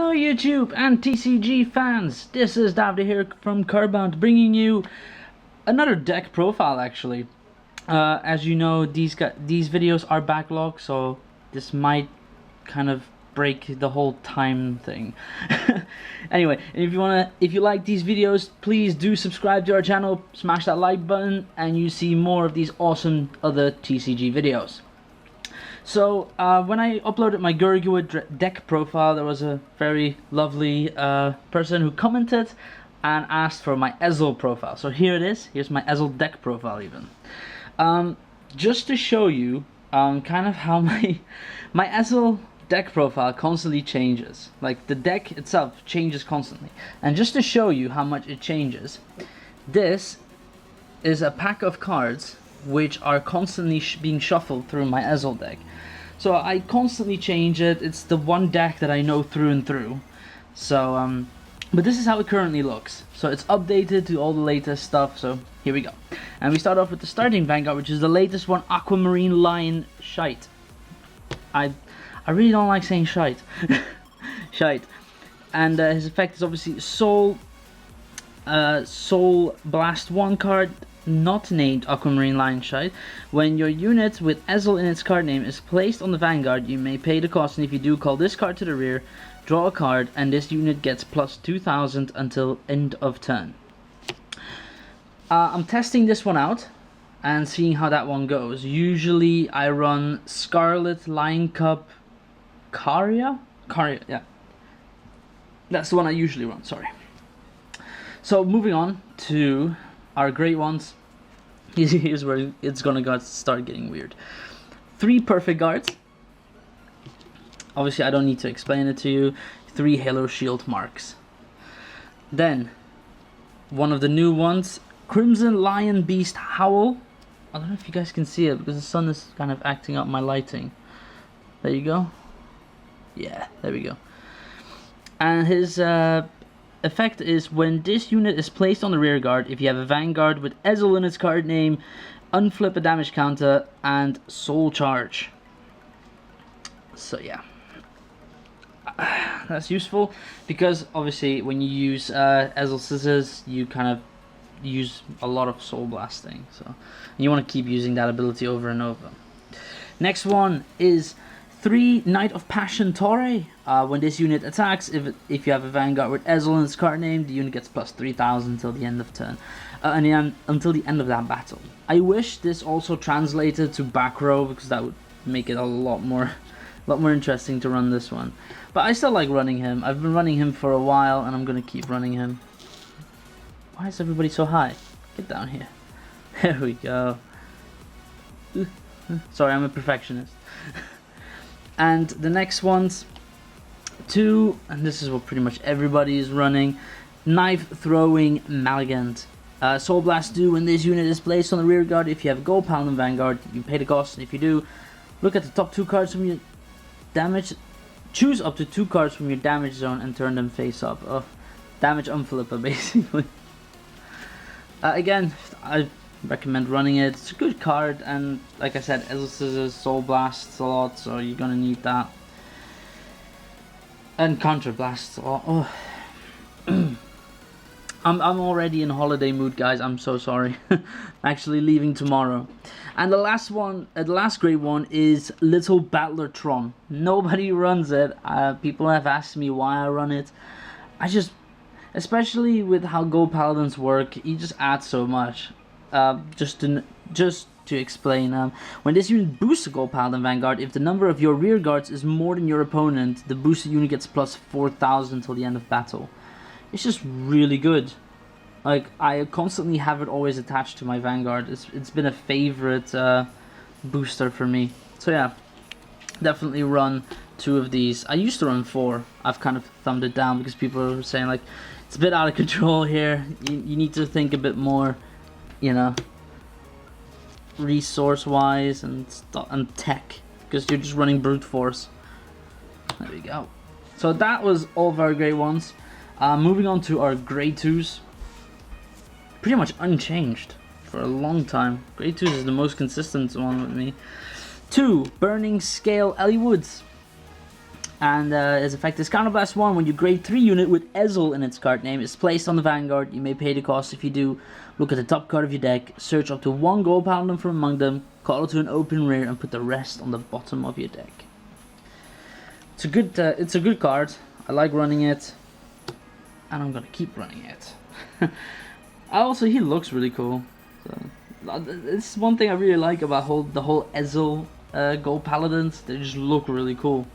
Hello YouTube and TCG fans, this is Davide here from Cardfight bringing you another deck profile actually. As you know, these videos are backlogged, so this might kind of break the whole time thing. Anyway, if you like these videos, please do subscribe to our channel, smash that like button, and you see more of these awesome other TCG videos. So when I uploaded my Gurgua deck profile, there was a very lovely person who commented and asked for my Ezel profile. So here it is. Here's my Ezel deck profile even. Just to show you kind of how my Ezel deck profile constantly changes. Like the deck itself changes constantly. And just to show you how much it changes, this is a pack of cards which are constantly being shuffled through my Ezel deck. So I constantly change it. It's the one deck that I know through and through. So, but this is how it currently looks. So it's updated to all the latest stuff. So here we go. And we start off with the starting Vanguard, which is the latest one, Aquamarine Lion Shite. I really don't like saying shite. Shite. And his effect is obviously Soul Blast 1 card, not named Aquamarine Lion Shite. When your unit with Ezel in its card name is placed on the Vanguard, you may pay the cost, and if you do, call this card to the rear, draw a card, and this unit gets plus 2000 until end of turn. I'm testing this one out and seeing how that one goes. Usually I run Scarlet Lion Cub Caria, yeah. That's the one I usually run, sorry. So moving on to our great ones. Here's where it's gonna start getting weird. 3 perfect guards. Obviously I don't need to explain it to you. 3 Halo Shield marks. Then one of the new ones, Crimson Lion Beast Howl. I don't know if you guys can see it because the sun is kind of acting up my lighting. There you go. Yeah, there we go. And his effect is when this unit is placed on the rear guard, if you have a Vanguard with Ezel in its card name, unflip a damage counter and soul charge. So yeah, that's useful because obviously when you use Ezel Scissors, you kind of use a lot of soul blasting, so you want to keep using that ability over and over. Next one is 3 Knight of Passion Torre. When this unit attacks, if you have a Vanguard with Ezel in its card name, the unit gets plus 3000 until the end of turn, until the end of that battle. I wish this also translated to back row because that would make it a lot more interesting to run this one. But I still like running him. I've been running him for a while, and I'm gonna keep running him. Why is everybody so high? Get down here. There we go. Sorry, I'm a perfectionist. And the next ones, 2, and this is what pretty much everybody is running, Knife Throwing Malignant. Soul Blast 2, when this unit is placed on the rear guard, if you have a Gold Paladin Vanguard, you pay the cost, and if you do, look at the top 2 cards from your damage, choose up to 2 cards from your damage zone and turn them face up. Damage unflipper basically. Again, I recommend running it. It's a good card, and like I said, Ezel Scissors soul blasts a lot, so you're gonna need that. And counter blasts a lot. Oh. I'm already in holiday mood, guys. I'm so sorry. I'm actually leaving tomorrow. And the last one, the last great one is Little Battler Tron. Nobody runs it. People have asked me why I run it. I just, especially with how Gold Paladins work, you just add so much. Just to explain, when this unit boosts a Gold Paladin Vanguard, if the number of your rear guards is more than your opponent, the boosted unit gets plus 4000 until the end of battle. It's just really good. Like, I constantly have it always attached to my Vanguard. It's been a favorite booster for me. So yeah, definitely run 2 of these. I used to run 4. I've kind of thumbed it down because people are saying like, it's a bit out of control here. You need to think a bit more, you know, resource wise and tech, because you're just running brute force. There we go. So that was all of our great ones. Moving on to our grade 2s, pretty much unchanged for a long time. Grade 2s is the most consistent one with me. 2 Burning Scale Ellie Woods. And its effect is Counterblast 1. When your grade 3 unit with Ezel in its card name is placed on the Vanguard, you may pay the cost. If you do, look at the top card of your deck, search up to 1 Gold Paladin from among them, call it to an open rear, and put the rest on the bottom of your deck. It's a good card. I like running it, and I'm gonna keep running it. He looks really cool. So, it's one thing I really like about the whole Ezel Gold Paladins. They just look really cool.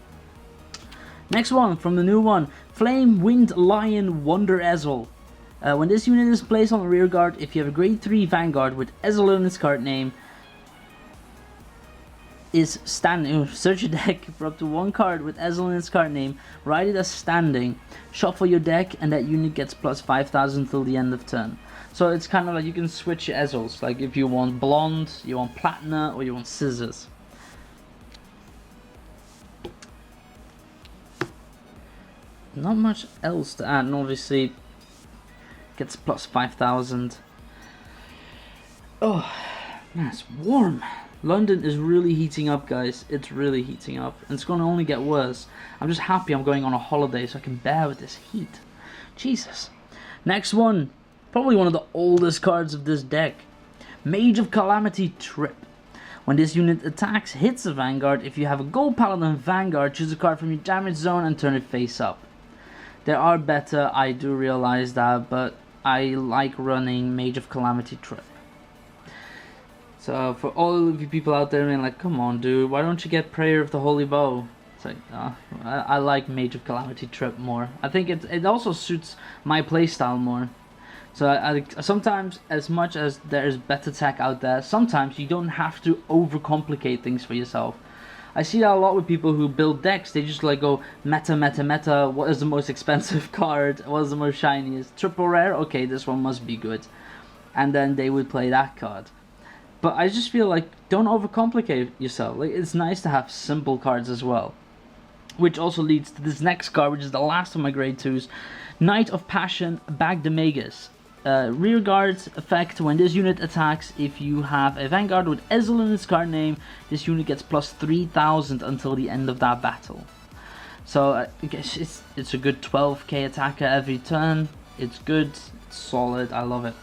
Next one, from the new one, Flame Wind Lion Wonder Ezel. When this unit is placed on the rear guard, if you have a grade 3 Vanguard with Ezel in its card name, is standing, search your deck for up to 1 card with Ezel in its card name, write it as standing, shuffle your deck, and that unit gets plus 5,000 till the end of turn. So it's kind of like you can switch your Ezels, like if you want Blonde, you want Platina, or you want Scissors. Not much else to add, and obviously gets plus 5,000. Oh, man, it's warm. London is really heating up, guys. It's really heating up, and it's going to only get worse. I'm just happy I'm going on a holiday so I can bear with this heat. Jesus. Next one, probably one of the oldest cards of this deck. Mage of Calamity Trip. When this unit attacks, hits the Vanguard, if you have a Gold Paladin Vanguard, choose a card from your damage zone and turn it face up. There are better, I do realize that, but I like running Mage of Calamity Trip. So for all of you people out there being like, come on dude, why don't you get Prayer of the Holy Bow? It's like, I like Mage of Calamity Trip more. I think it also suits my playstyle more. So I sometimes, as much as there is better tech out there, sometimes you don't have to overcomplicate things for yourself. I see that a lot with people who build decks. They just like go meta, meta, meta. What is the most expensive card? What is the most shiniest? Triple rare? Okay, this one must be good. And then they would play that card. But I just feel like, don't overcomplicate yourself. Like, it's nice to have simple cards as well. Which also leads to this next card, which is the last of my grade 2s. Knight of Passion, Bagdemagus. Rear guard effect, when this unit attacks, if you have a Vanguard with Ezel in its card name, this unit gets plus 3,000 until the end of that battle. So I guess it's a good 12k attacker every turn. It's good, it's solid, I love it.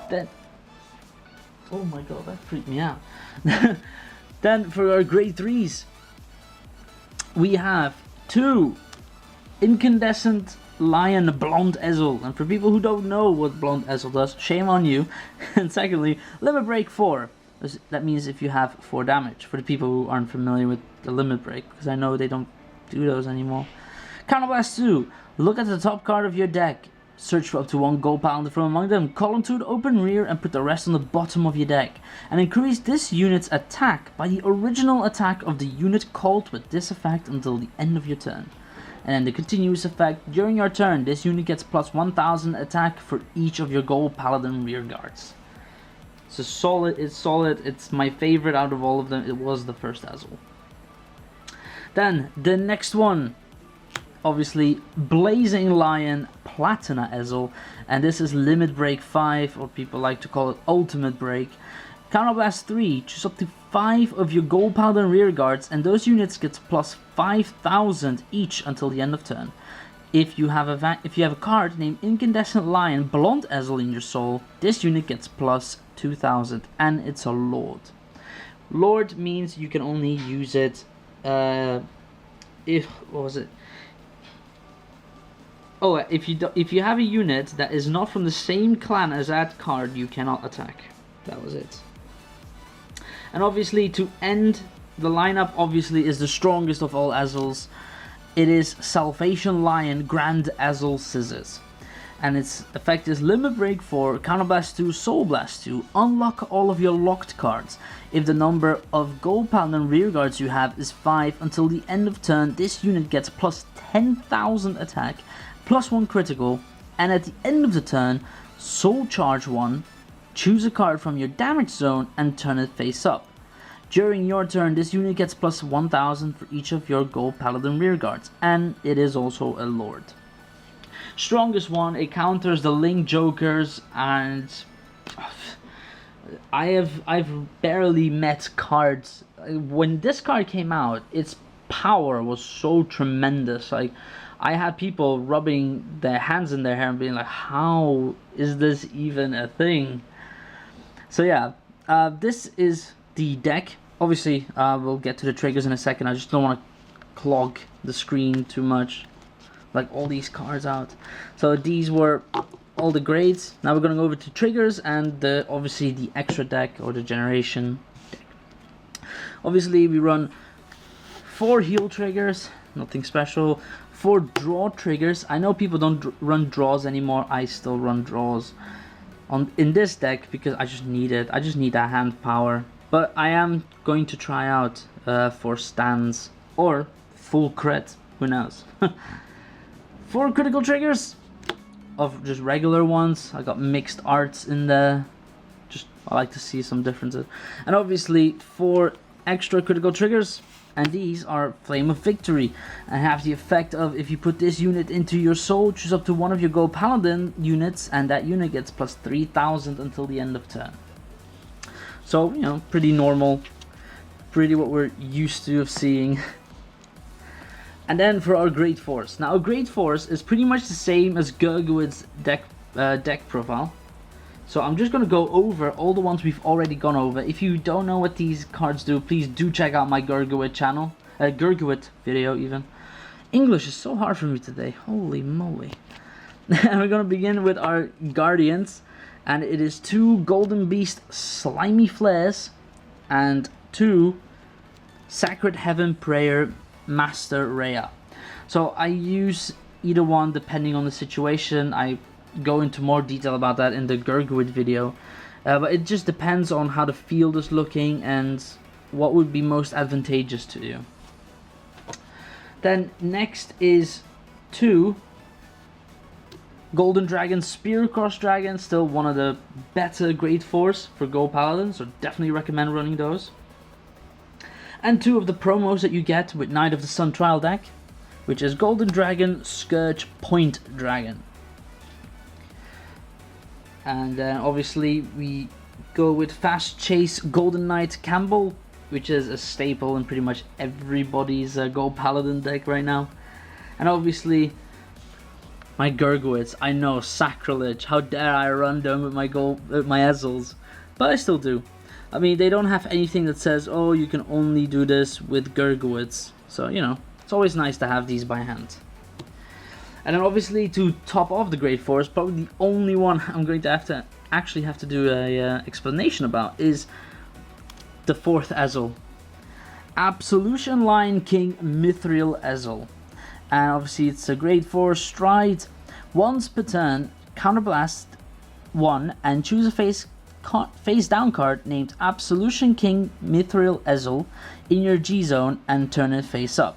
Then, oh my god, that freaked me out. Then for our grade 3s, we have 2 Incandescent Lion Blonde Ezel. And for people who don't know what Blonde Ezel does, shame on you. And secondly, Limit Break 4. That means if you have 4 damage. For the people who aren't familiar with the Limit Break, because I know they don't do those anymore. Counterblast 2. Look at the top card of your deck. Search for up to 1 Gold Paladin from among them. Call them to the open rear and put the rest on the bottom of your deck. And increase this unit's attack by the original attack of the unit called with this effect until the end of your turn. And then the continuous effect, during your turn, this unit gets plus 1,000 attack for each of your Gold Paladin rear guards. It's solid, it's my favorite out of all of them. It was the first Ezel. Then, the next one, obviously, Blazing Lion Platina Ezel, and this is Limit Break 5, or people like to call it Ultimate Break. Counterblast 3, choose up to 5 of your Gold Paladin rear guards, and those units get plus 5,000 each until the end of turn. If you have a card named Incandescent Lion Blonde Ezel in your soul, this unit gets plus 2,000, and it's a Lord. Lord means you can only use it if you have a unit that is not from the same clan as that card, you cannot attack. That was it. And obviously, to end the lineup, obviously is the strongest of all Ezels. It is Salvation Lion Grand Ezel Scissors. And its effect is Limit Break 4, Counterblast 2, Soul Blast 2. Unlock all of your locked cards. If the number of Gold Paladin rear guards you have is 5 until the end of turn, this unit gets plus 10,000 attack, plus 1 critical, and at the end of the turn, Soul Charge 1, choose a card from your damage zone and turn it face up. During your turn, this unit gets plus 1,000 for each of your Gold Paladin rear guards, and it is also a Lord. Strongest one, it counters the Link Jokers, and I've barely met cards. When this card came out, it's power was so tremendous. Like, I had people rubbing their hands in their hair and being like, how is this even a thing? So yeah, this is the deck. Obviously, we'll get to the triggers in a second. I just don't want to clog the screen too much, like all these cards out. So these were all the grades. Now we're going to go over to triggers and obviously the extra deck or the generation deck. Obviously, we run 4 heal triggers, nothing special. 4 draw triggers. I know people don't run draws anymore. I still run draws in this deck because I just need it. I just need that hand power. But I am going to try out for stands or full crit. Who knows? 4 critical triggers of just regular ones. I got mixed arts in there. Just I like to see some differences. And obviously 4 extra critical triggers. And these are Flame of Victory, and have the effect of, if you put this unit into your soul, choose up to one of your Go Paladin units, and that unit gets plus 3,000 until the end of turn. So, you know, pretty normal, pretty what we're used to of seeing. And then for our Great Force. Now, our Great Force is pretty much the same as Gurguit's deck profile. So I'm just going to go over all the ones we've already gone over. If you don't know what these cards do, please do check out my Gurguit channel. Gurguit video even. English is so hard for me today. Holy moly. And we're going to begin with our Guardians. And it is 2 Golden Beast Slimy Flares. And 2 Sacred Heaven Prayer Master Rhea. So I use either one depending on the situation. I go into more detail about that in the Gurguit video, but it just depends on how the field is looking and what would be most advantageous to you. Then next is 2 Golden Dragon Spear Cross Dragon, still one of the better Great Force for Go Paladin, so definitely recommend running those. And 2 of the promos that you get with Knight of the Sun trial deck, which is Golden Dragon Scourge Point Dragon. And then obviously we go with Fast Chase Golden Knight Campbell, which is a staple in pretty much everybody's Go Paladin deck right now. And obviously my Gurguits. I know, sacrilege. How dare I run them with my Ezels, but I still do. I mean, they don't have anything that says, oh, you can only do this with Gurguits. So, you know, it's always nice to have these by hand. And then obviously to top off the Great Force, probably the only one I'm going to actually have to do a explanation about is the 4th Ezel. Absolution Lion King Mithril Ezel. And obviously it's a Great Force Stride. Once per turn, counterblast 1 and choose a face down card named Absolution King Mithril Ezel in your G zone and turn it face up.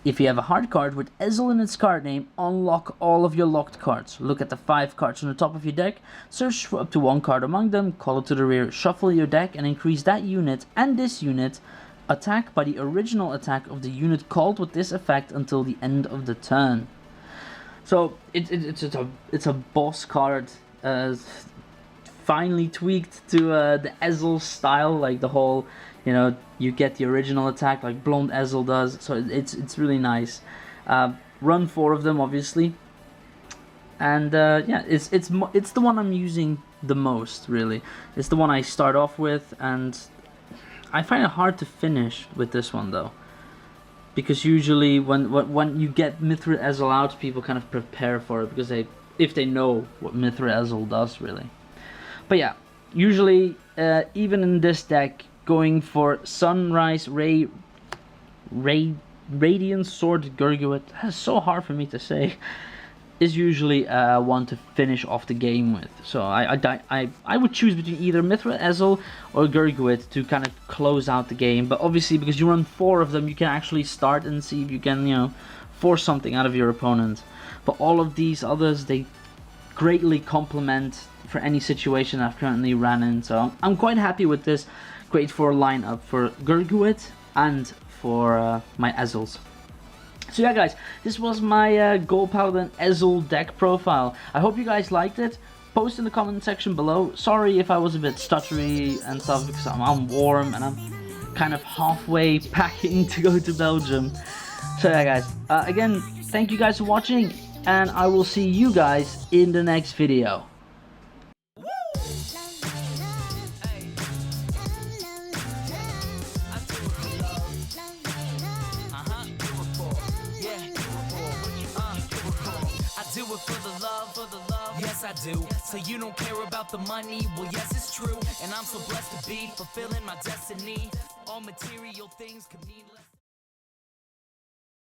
If you have a hard card with Ezel in its card name, unlock all of your locked cards. Look at the 5 cards on the top of your deck, search for up to 1 card among them, call it to the rear, shuffle your deck and increase that unit and this unit attack by the original attack of the unit called with this effect until the end of the turn. So it's a boss card, finely tweaked to the Ezel style, like the whole, you know, you get the original attack like Blonde Ezel does, so it's really nice. Run 4 of them obviously, and yeah, it's the one I'm using the most, really. It's the one I start off with, and I find it hard to finish with this one though, because usually when you get Mithril Ezel out, people kind of prepare for it because if they know what Mithril Ezel does, really. But yeah, usually even in this deck, going for Sunrise Radiant Sword Gurguit, that's so hard for me to say, is usually one to finish off the game with. So I would choose between either Mithril Ezel or Gurguit to kind of close out the game. But obviously, because you run 4 of them, you can actually start and see if you can, you know, force something out of your opponent. But all of these others, they greatly complement for any situation I've currently ran in. So I'm quite happy with this Great 4 lineup for Gurguit and for my Ezels. So yeah guys, this was my Go Paladin Ezel deck profile. I hope you guys liked it. Post in the comment section below. Sorry if I was a bit stuttery and stuff because I'm warm and I'm kind of halfway packing to go to Belgium. So yeah guys, again, thank you guys for watching, and I will see you guys in the next video. Do it for the love, yes I do. So you don't care about the money, well yes it's true. And I'm so blessed to be fulfilling my destiny. All material things could mean less.